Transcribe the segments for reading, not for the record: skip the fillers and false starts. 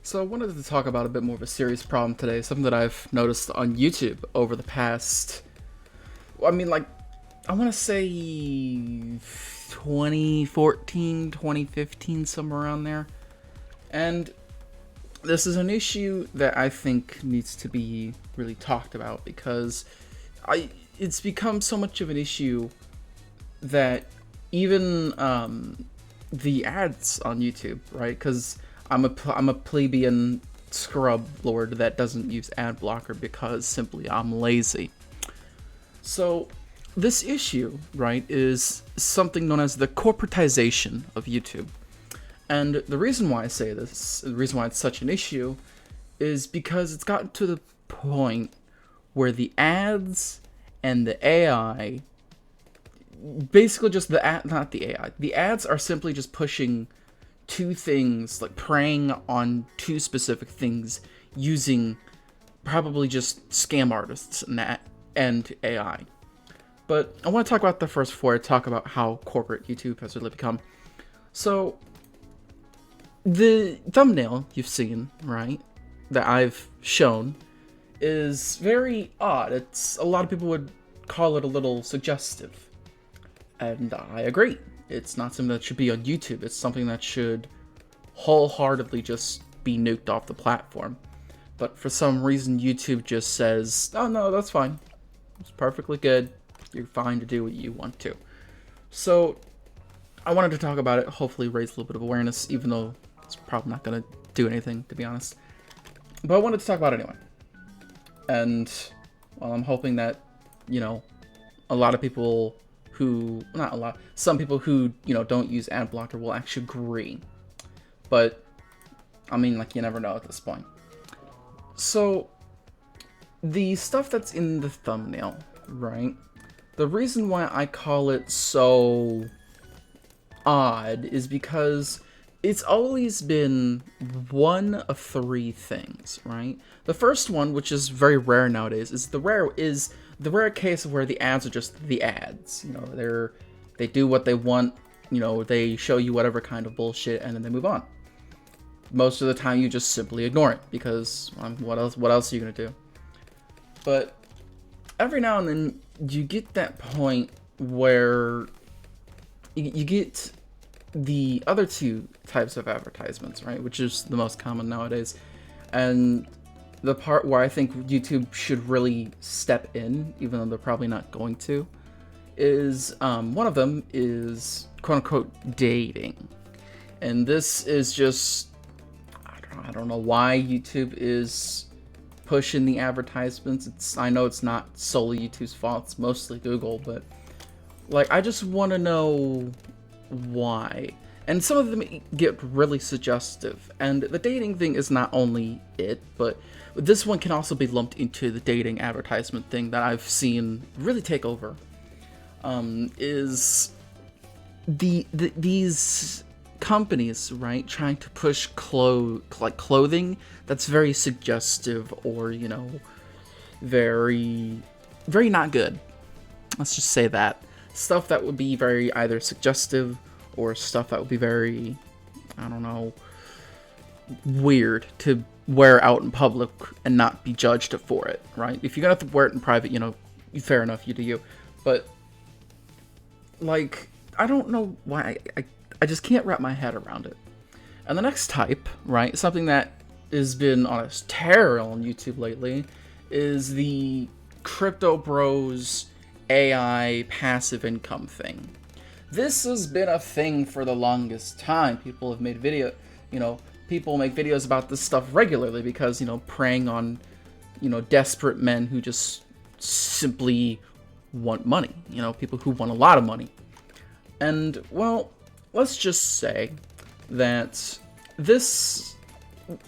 So I wanted to talk about a bit more of a serious problem today, something that I've noticed on YouTube over the past, I want to say 2014, 2015, somewhere around there. And this is an issue that I think needs to be really talked about because it's become so much of an issue that even the ads on YouTube, right? Because I'm a plebeian scrub lord that doesn't use ad blocker because simply I'm lazy. So this issue, right, is something known as the corporatization of YouTube. And the reason why I say this, the reason why it's such an issue, is because it's gotten to the point where the ads and the AI, basically just not the AI, the ads are simply just pushing two things, like preying on two specific things using probably just scam artists and AI. But I want to talk about that first before I talk about how corporate YouTube has really become. So the thumbnail you've seen, right, that I've shown is very odd. It's a lot of people would call it a little suggestive. And I agree. It's not something that should be on YouTube. It's something that should wholeheartedly just be nuked off the platform. But for some reason, YouTube just says, oh no, that's fine. It's perfectly good. You're fine to do what you want to. So I wanted to talk about it, hopefully raise a little bit of awareness, even though it's probably not going to do anything, to be honest. But I wanted to talk about it anyway. And, well, I'm hoping that, a lot of people who, not a lot, some people who, don't use ad blocker will actually agree. But, you never know at this point. So, the stuff that's in the thumbnail, right? The reason why I call it so odd is because it's always been one of three things, right? The first one, which is very rare nowadays, is the rare case of where the ads are just the ads. They do what they want, they show you whatever kind of bullshit and then they move on. Most of the time you just simply ignore it because what else are you gonna do? But every now and then you get that point where you get the other two types of advertisements, right? Which is the most common nowadays. And the part where I think YouTube should really step in, even though they're probably not going to, is one of them is quote-unquote dating. And this is just, I don't know why YouTube is pushing the advertisements. I know it's not solely YouTube's fault, it's mostly Google, but I just want to know why. And some of them get really suggestive, and the dating thing is not only it, but this one can also be lumped into the dating advertisement thing that I've seen really take over. Is these companies, right, trying to push clothing that's very suggestive or very not good. Let's just say that. Stuff that would be very either suggestive or stuff that would be very, weird to wear out in public and not be judged for it, right? If you're gonna have to wear it in private, fair enough, you do you. But, I don't know why, I just can't wrap my head around it. And the next type, right, something that has been on a tear on YouTube lately, is the Crypto Bros AI passive income thing. This has been a thing for the longest time. People have made people make videos about this stuff regularly because, preying on, desperate men who just simply want money, people who want a lot of money. And, well, let's just say that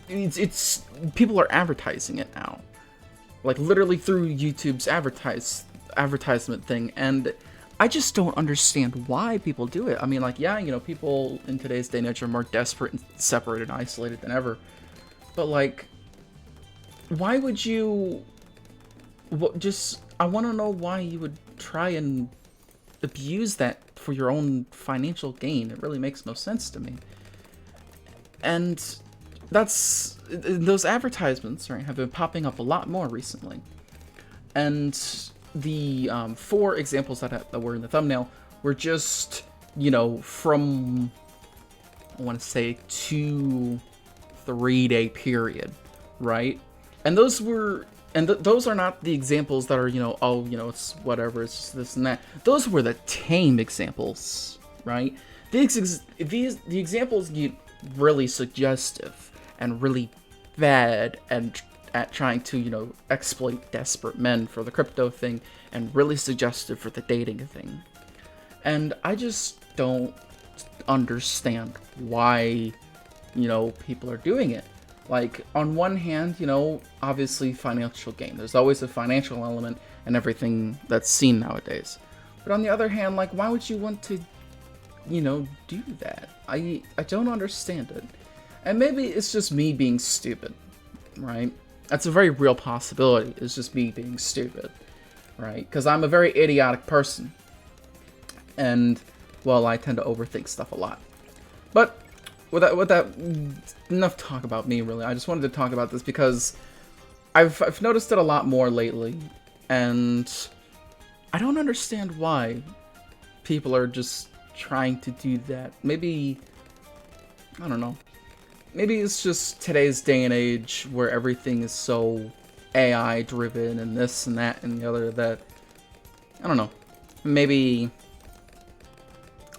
it's people are advertising it now. Literally through YouTube's advertisement thing, and I just don't understand why people do it. People in today's day and age are more desperate and separated and isolated than ever. But, why would you... I want to know why you would try and abuse that for your own financial gain. It really makes no sense to me. And those advertisements, right, have been popping up a lot more recently. And the 4 examples that were in the thumbnail were just, from, I want to say, 2-3 day period, right? And those were, those are not the examples that are, it's whatever, it's just this and that. Those were the tame examples, right? The examples get really suggestive and really bad and at trying to, exploit desperate men for the crypto thing, and really suggestive for the dating thing. And I just don't understand why, people are doing it. Like, on one hand, obviously financial gain. There's always a financial element in everything that's seen nowadays. But on the other hand, like, why would you want to, do that? I don't understand it. And maybe it's just me being stupid, right? That's a very real possibility. It's just me being stupid, right? Because I'm a very idiotic person. And, well, I tend to overthink stuff a lot. But with that, enough talk about me, really. I just wanted to talk about this because I've noticed it a lot more lately. And I don't understand why people are just trying to do that. Maybe, I don't know. Maybe it's just today's day and age where everything is so AI driven and this and that and the other that, I don't know. Maybe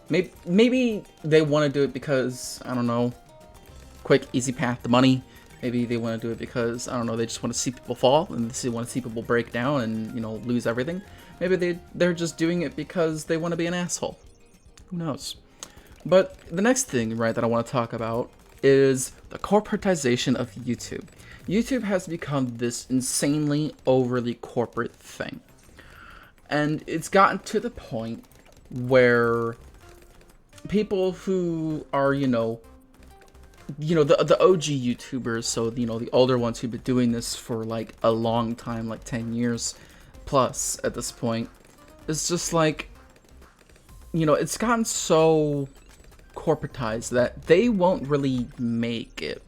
they want to do it because, I don't know, quick, easy path to money. Maybe they want to do it because, I don't know, they just want to see people fall and they want to see people break down and, lose everything. Maybe they're just doing it because they want to be an asshole. Who knows? But the next thing, right, that I want to talk about is the corporatization of YouTube. YouTube has become this insanely overly corporate thing. And it's gotten to the point where people who are, the OG YouTubers, so, the older ones who've been doing this for, like, a long time, like 10 years plus at this point, it's just like, it's gotten so corporatized that they won't really make it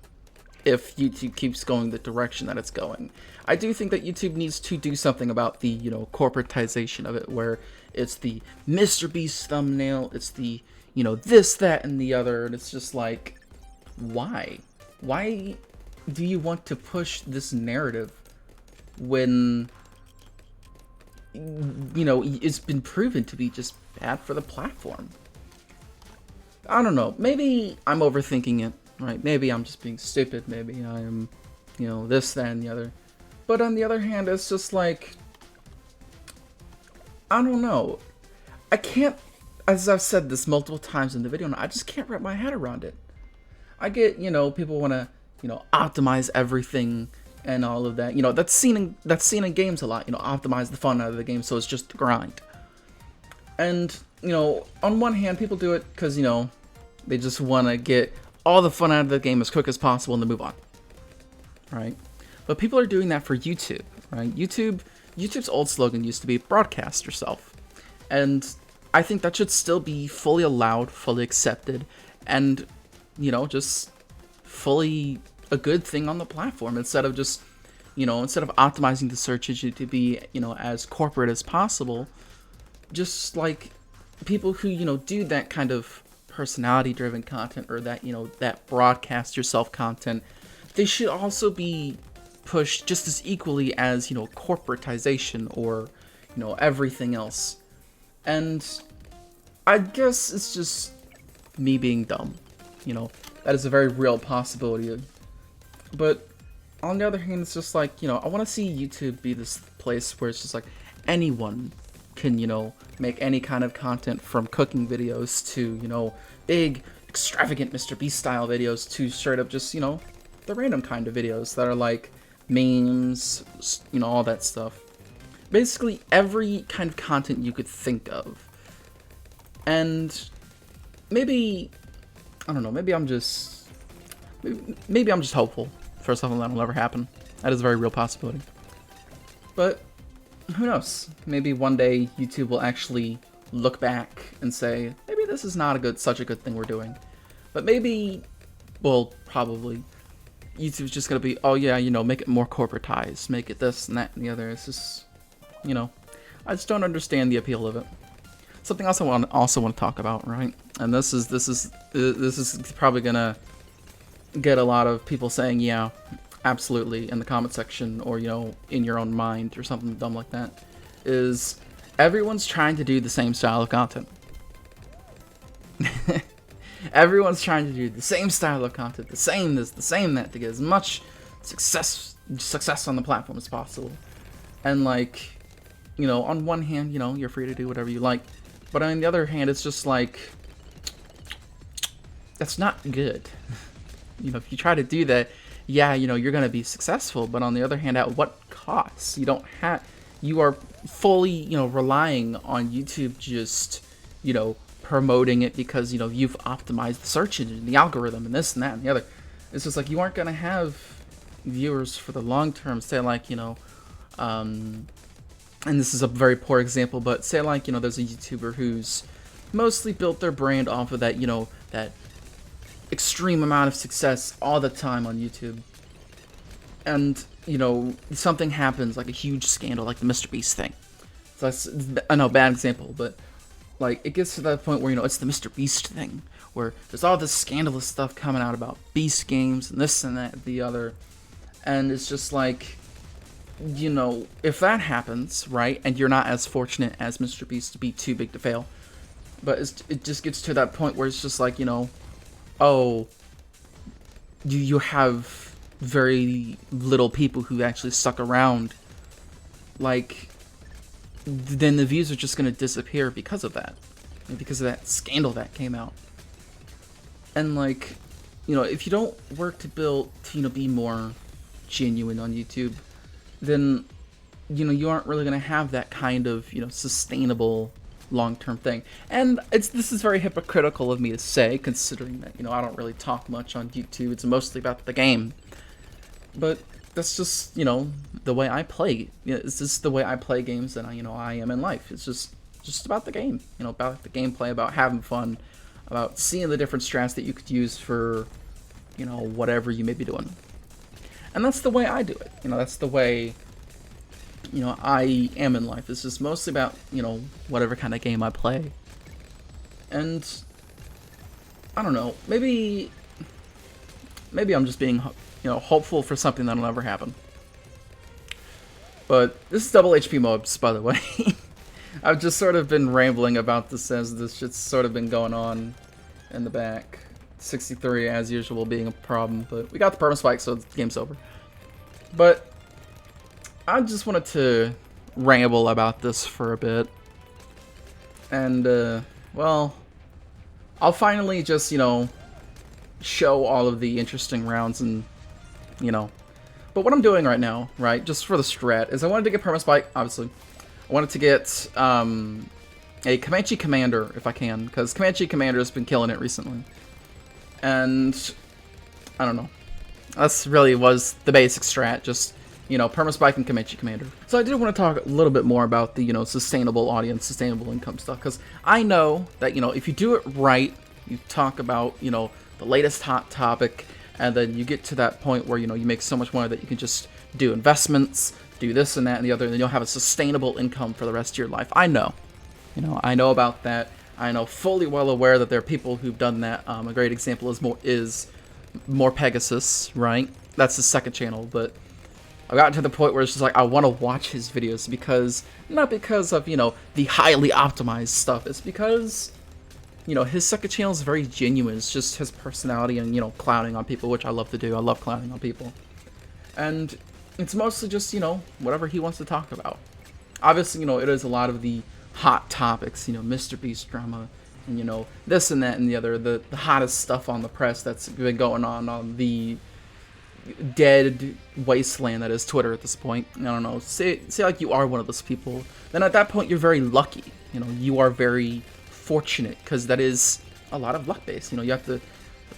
if YouTube keeps going the direction that it's going. I do think that YouTube needs to do something about the, corporatization of it, where it's the Mr. Beast thumbnail, it's the, this, that, and the other, and it's just like, why? Why do you want to push this narrative when, it's been proven to be just bad for the platform? I don't know. Maybe I'm overthinking it, right? Maybe I'm just being stupid. Maybe I'm, this, that, and the other. But on the other hand, it's just like, I don't know. I can't, as I've said this multiple times in the video, I just can't wrap my head around it. I get, people want to, optimize everything and all of that. That's seen in games a lot. Optimize the fun out of the game so it's just the grind. And, on one hand, people do it because, they just want to get all the fun out of the game as quick as possible and then move on. Right? But people are doing that for YouTube, right? YouTube's old slogan used to be broadcast yourself. And I think that should still be fully allowed, fully accepted, and, just fully a good thing on the platform instead of just, instead of optimizing the search engine to be, as corporate as possible. Just like people who, do that kind of personality-driven content or that, that broadcast yourself content, they should also be pushed just as equally as, corporatization or, everything else. And I guess it's just me being dumb, that is a very real possibility. But on the other hand, it's just like, I want to see YouTube be this place where it's just like anyone can, make any kind of content, from cooking videos to, big, extravagant Mr. Beast style videos to straight up just, the random kind of videos that are like memes, all that stuff. Basically every kind of content you could think of. And maybe, I don't know, maybe I'm just hopeful for something that'll never happen. That is a very real possibility. But who knows? Maybe one day YouTube will actually look back and say, maybe this is not such a good thing we're doing. But maybe, well, probably, YouTube's just gonna be, oh yeah, you know, make it more corporatized, make it this and that and the other. It's just, you know, I just don't understand the appeal of it. Something else I also want to talk about, right? And this is probably gonna get a lot of people saying, yeah, absolutely, in the comment section, or, you know, in your own mind, or something dumb like that, is everyone's trying to do the same style of content. Everyone's trying to do the same style of content, the same this, the same that, to get as much success on the platform as possible. And, like, you know, on one hand, you know, you're free to do whatever you like, but on the other hand, it's just like, that's not good. You know, if you try to do that, yeah, you know, you're gonna be successful, but on the other hand, at what cost? You are fully, you know, relying on YouTube just, you know, promoting it because, you know, you've optimized the search engine, the algorithm, and this and that and the other. It's just like, you aren't gonna have viewers for the long term. Say, like, you know, and this is a very poor example, but say, like, you know, there's a YouTuber who's mostly built their brand off of that, you know, that extreme amount of success all the time on YouTube, and, you know, something happens, like a huge scandal, like the Mr. Beast thing. So that's, I know, bad example, but, like, it gets to that point where, you know, it's the Mr. Beast thing, where there's all this scandalous stuff coming out about Beast games and this and that and the other, and it's just like, you know, if that happens, right, and you're not as fortunate as Mr. Beast to be too big to fail, but it just gets to that point where it's just like, you know, oh, you have very little people who actually stuck around, like, then the views are just going to disappear because of that. Because of that scandal that came out. And, like, you know, if you don't work to you know, be more genuine on YouTube, then, you know, you aren't really going to have that kind of, you know, sustainable long-term thing. And this is very hypocritical of me to say, considering that, you know, I don't really talk much on YouTube. It's mostly about the game. But that's just, you know, the way I play. You know, it's just the way I play games that I am in life. It's just about the game. You know, about the gameplay, about having fun, about seeing the different strats that you could use for, you know, whatever you may be doing. And that's the way I do it. You know, that's the way, you know, I am in life. It's just mostly about, you know, whatever kind of game I play. And I don't know, maybe I'm just being, you know, hopeful for something that'll never happen. But this is double HP mobs, by the way. I've just sort of been rambling about this as this shit's sort of been going on in the back. 63 as usual being a problem, but we got the perma spike, so the game's over. But I just wanted to ramble about this for a bit. And, well, I'll finally just, you know, show all of the interesting rounds and, you know. But what I'm doing right now, right, just for the strat, is I wanted to get perma spike, obviously. I wanted to get a Comanche Commander, if I can, because Comanche Commander has been killing it recently. And, I don't know. That's really was the basic strat, just, you know, perma spike and Comanche Commander. So I did want to talk a little bit more about the, you know, sustainable audience, sustainable income stuff, because I know that, you know, if you do it right, you talk about, you know, the latest hot topic, and then you get to that point where, you know, you make so much money that you can just do investments, do this and that and the other, and then you'll have a sustainable income for the rest of your life. I know. You know, I know about that. I know fully well aware that there are people who've done that. A great example is more Pegasus, right? That's his second channel, but I've gotten to the point where it's just like, I want to watch his videos because, not because of, you know, the highly optimized stuff, it's because, you know, his second channel is very genuine. It's just his personality and, you know, clowning on people, which I love to do. I love clowning on people. And it's mostly just, you know, whatever he wants to talk about. Obviously, you know, it is a lot of the hot topics, you know, Mr. Beast drama, and, you know, this and that and the other, the hottest stuff on the press that's been going on the dead wasteland that is Twitter at this point. I don't know, say like you are one of those people, then at that point you're very lucky. You know, you are very fortunate, because that is a lot of luck based. You know, you have to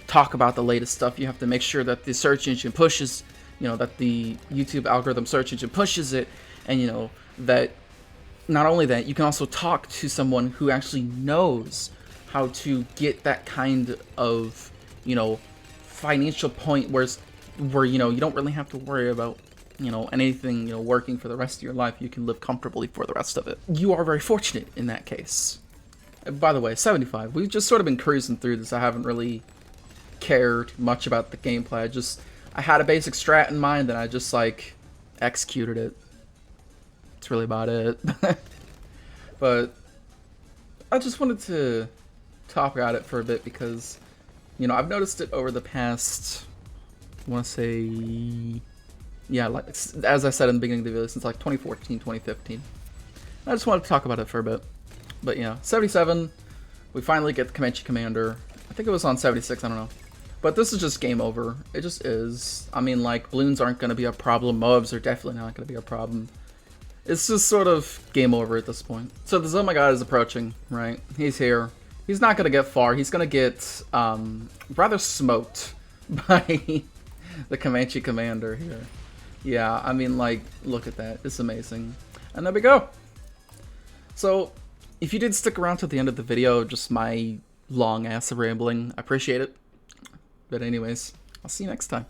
talk about the latest stuff, you have to make sure that the search engine pushes, you know, that the YouTube algorithm search engine pushes it, and, you know, that not only that, you can also talk to someone who actually knows how to get that kind of, you know, financial point where where, you know, you don't really have to worry about, you know, anything, you know, working for the rest of your life. You can live comfortably for the rest of it. You are very fortunate in that case. By the way, 75. We've just sort of been cruising through this. I haven't really cared much about the gameplay. I had a basic strat in mind, and I just, like, executed it. That's really about it. But I just wanted to talk about it for a bit because, you know, I've noticed it over the past, I want to say, yeah, like, as I said in the beginning of the video, since like 2014, 2015. I just wanted to talk about it for a bit. But yeah, 77, we finally get the Comanche Commander. I think it was on 76, I don't know. But this is just game over. It just is. I mean, like, balloons aren't going to be a problem. Mobs are definitely not going to be a problem. It's just sort of game over at this point. So the Zoma God is approaching, right? He's here. He's not going to get far. He's going to get rather smoked by the Comanche Commander here. Yeah, I mean, like, look at that. It's amazing. And there we go. So, if you did stick around to the end of the video, just my long ass rambling, I appreciate it. But anyways, I'll see you next time.